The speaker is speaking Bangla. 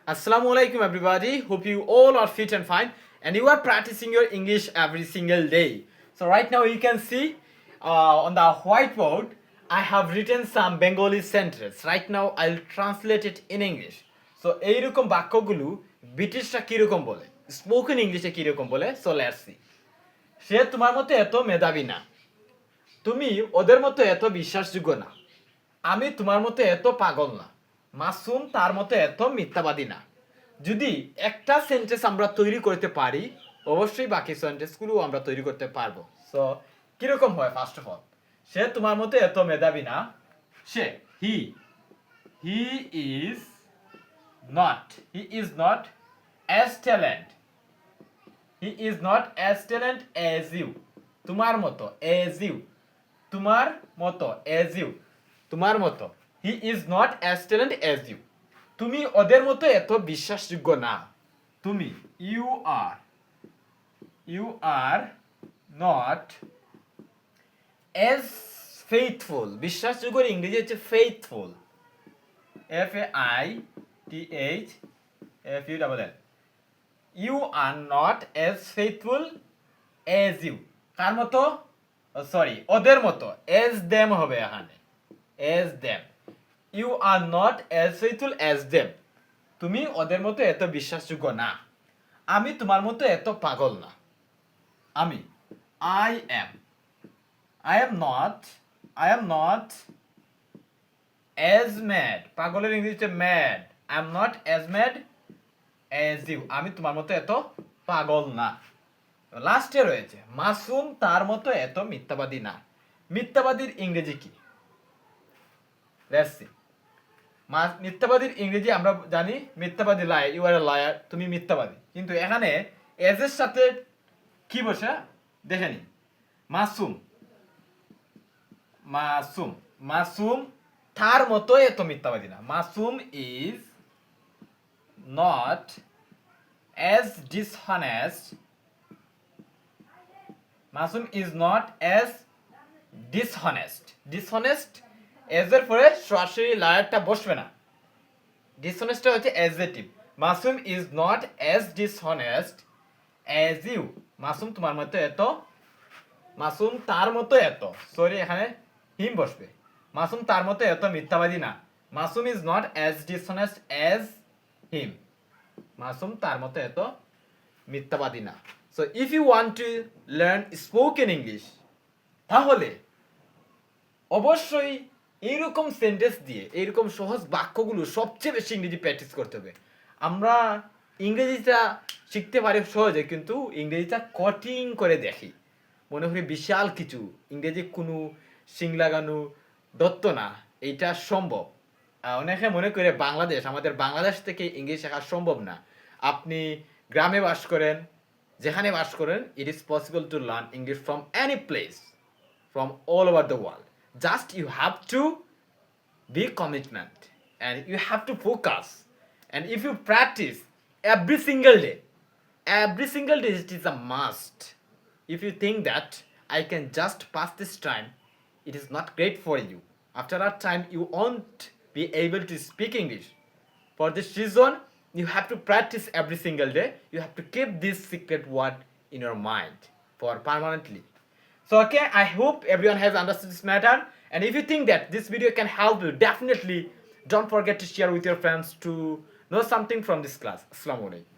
Assalamu alaikum everybody. Hope you all are fit and fine and you are practicing your English every single day. So right now you can see on the whiteboard I have written some Bengali sentences. Right now I'll translate it in English. So এইরকম বাক্যগুলো ব্রিটিশরা কিরকম বলে, স্পোকেন ইংলিশে কিরকম বলে, সো লেটস সি। সে তোমার মতো এত মেধাবী না, তুমি ওদের মতো এত বিশ্বাসযোগ্য না, আমি তোমার মতো এত পাগল না, মাসুম তার মতো এত মিথ্যাবাদী না। যদি একটা সেন্টেন্স আমরা তৈরি করতে পারি, অবশ্যই বাকি সেন্টেন্সগুলো আমরা তৈরি করতে পারবো। সো কিরকম হয়? ফার্স্ট অফ অল, সে তোমার মতো এত মেধাবী না। সে he is not as talent as you. তোমার মতো অ্যাজ ইউ, তোমার মতো অ্যাজ ইউ, তোমার মতো। He is not as talent as you. তুমি ওদের মতো এত বিশ্বাসযোগ্য না। তুমি you are not as faithful. বিশ্বাসযোগ্যের ইংরেজি হচ্ছে faithful, FAITHFULL। You are not as faithful as you. কার মতো? সরি, ওদের মতো। অ্যাজ দেম হবে এখানে, as them. You are not as faithful as them. তুমি ওদের মতো এত বিশ্বাসযোগ্য না। আমি তোমার মতো এত পাগল না। আমি I am not as mad. পাগলের ইংরেজিতে mad. I am not as mad as you. আমি তোমার মতো এত পাগল না। লাস্টে রয়েছে মাসুম তার মতো এত মিথ্যাবাদী না। মিথ্যাবাদীর ইংরেজি কি? Let's see. মিথ্যাবাদীর ইংরেজি আমরা জানি মিথ্যাবাদী, লাই, ইউ আর এ লায়ার, তুমি মিথ্যাবাদী। কিন্তু এখানে এজ এর সাথে কি বসে দেখে নি। মাসুম তার মতো এত মিথ্যাবাদী না। Masum is not as dishonest. Dishonest as এর পরে সরাসরি লায়ারটা বসবে না। ডিসহনেস্টটা হচ্ছে adjective. Masum is not as dishonest as you. Masum তোমার মতো এত, মাসুম তার মতো এত, সরি এখানে হিম বসবে। মাসুম তার মতো এত মিথ্যাবাদী না। Masum is not as dishonest as him. Masum তার মতো এত মিথ্যাবাদী না। So if you want to learn spoken English, তাহলে অবশ্যই এইরকম সেন্টেন্স দিয়ে, এইরকম সহজ বাক্যগুলো সবচেয়ে বেশি ইংরেজি প্র্যাকটিস করতে হবে। আমরা ইংরেজিটা শিখতে পারি সহজে, কিন্তু ইংরেজিটা কঠিন করে দেখি, মনে করি বিশাল কিছু, ইংরেজি কোনো শিং লাগানো দত্ত না, এইটা সম্ভব। অনেকে মনে করে আমাদের বাংলাদেশ থেকে ইংরেজি শেখা সম্ভব না। আপনি গ্রামে বাস করেন, যেখানে বাস করেন, it is possible to learn English from any place, from all over the world. Just you have to be commitment and you have to focus, and if you practice every single day it is a must. If you think that I can just pass this time, it is not great for you. After that time you won't be able to speak English. For this reason you have to practice every single day. You have to keep this secret word in your mind for permanently. So okay, I hope everyone has understood this matter, and if you think that this video can help you, definitely don't forget to share with your friends to know something from this class. Assalamu alaikum.